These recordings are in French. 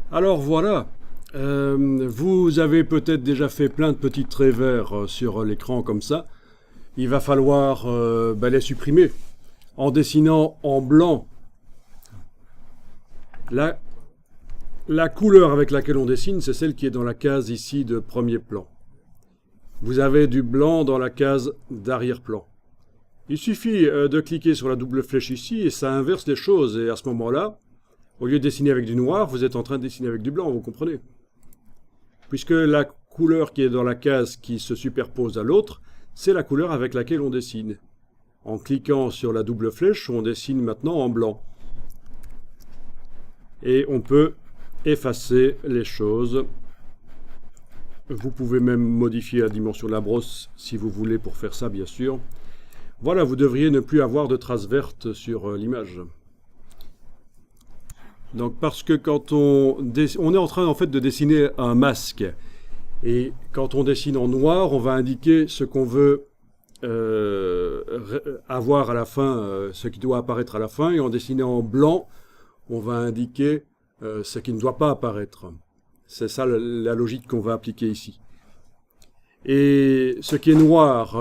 Alors voilà, vous avez peut-être déjà fait plein de petits traits verts sur l'écran comme ça. Il va falloir les supprimer en dessinant en blanc la, la couleur avec laquelle on dessine, c'est celle qui est dans la case ici de premier plan. Vous avez du blanc dans la case d'arrière-plan. Il suffit de cliquer sur la double flèche ici et ça inverse les choses. Et à ce moment-là, au lieu de dessiner avec du noir, vous êtes en train de dessiner avec du blanc, vous comprenez? Puisque la couleur qui est dans la case qui se superpose à l'autre, c'est la couleur avec laquelle on dessine. En cliquant sur la double flèche, on dessine maintenant en blanc. Et on peut effacer les choses. Vous pouvez même modifier la dimension de la brosse si vous voulez pour faire ça, bien sûr. Voilà, vous devriez ne plus avoir de traces vertes sur l'image. Donc parce que quand on est en train en fait de dessiner un masque, et quand on dessine en noir, on va indiquer ce qu'on veut avoir à la fin, ce qui doit apparaître à la fin, et en dessinant en blanc, on va indiquer ce qui ne doit pas apparaître. C'est ça la logique qu'on va appliquer ici. Et ce qui est noir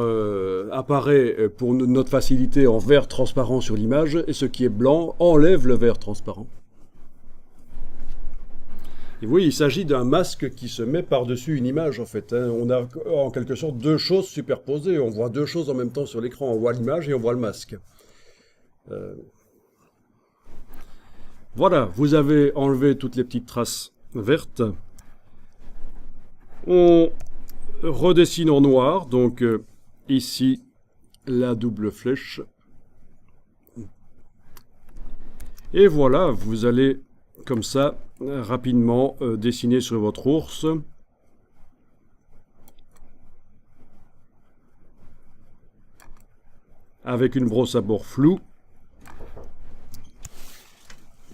apparaît pour notre facilité en vert transparent sur l'image, et ce qui est blanc enlève le vert transparent. Et oui, il s'agit d'un masque qui se met par-dessus une image, en fait. On a en quelque sorte deux choses superposées. On voit deux choses en même temps sur l'écran. On voit l'image et on voit le masque. Voilà, vous avez enlevé toutes les petites traces vertes. On redessine en noir, donc ici, la double flèche. Et voilà, vous allez, comme ça, rapidement dessiner sur votre ours. Avec une brosse à bord floue.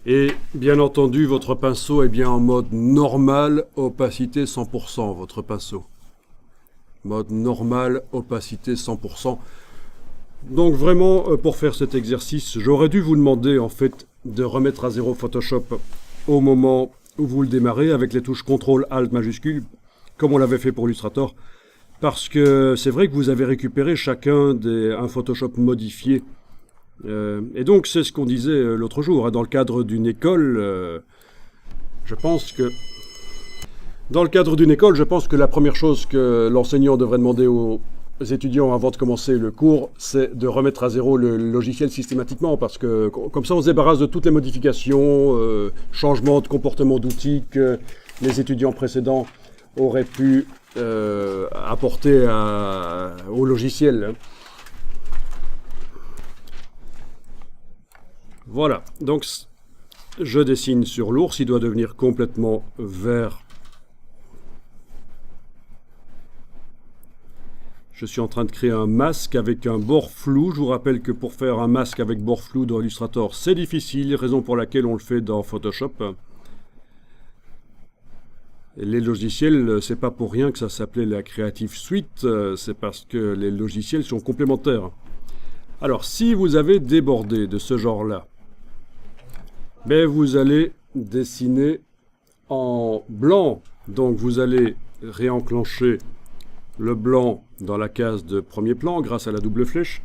Et bien entendu, votre pinceau est bien en mode normal, opacité 100%, votre pinceau. Mode normal, opacité 100%. Donc vraiment, pour faire cet exercice, j'aurais dû vous demander en fait de remettre à zéro Photoshop au moment où vous le démarrez avec les touches CTRL ALT majuscule, comme on l'avait fait pour Illustrator, parce que c'est vrai que vous avez récupéré chacun un Photoshop modifié. Et donc c'est ce qu'on disait l'autre jour, hein, dans le cadre d'une école, je pense que la première chose que l'enseignant devrait demander aux étudiants avant de commencer le cours, c'est de remettre à zéro le logiciel systématiquement, parce que comme ça on se débarrasse de toutes les modifications, changements de comportement d'outils que les étudiants précédents auraient pu apporter au logiciel. Voilà, donc je dessine sur l'ours, il doit devenir complètement vert. Je suis en train de créer un masque avec un bord flou. Je vous rappelle que pour faire un masque avec bord flou dans Illustrator, c'est difficile, raison pour laquelle on le fait dans Photoshop. Et les logiciels, c'est pas pour rien que ça s'appelait la Creative Suite, c'est parce que les logiciels sont complémentaires. Alors, si vous avez débordé de ce genre-là, vous allez dessiner en blanc. Donc vous allez réenclencher le blanc dans la case de premier plan grâce à la double flèche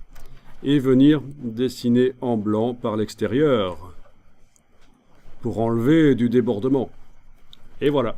et venir dessiner en blanc par l'extérieur pour enlever du débordement. Et voilà.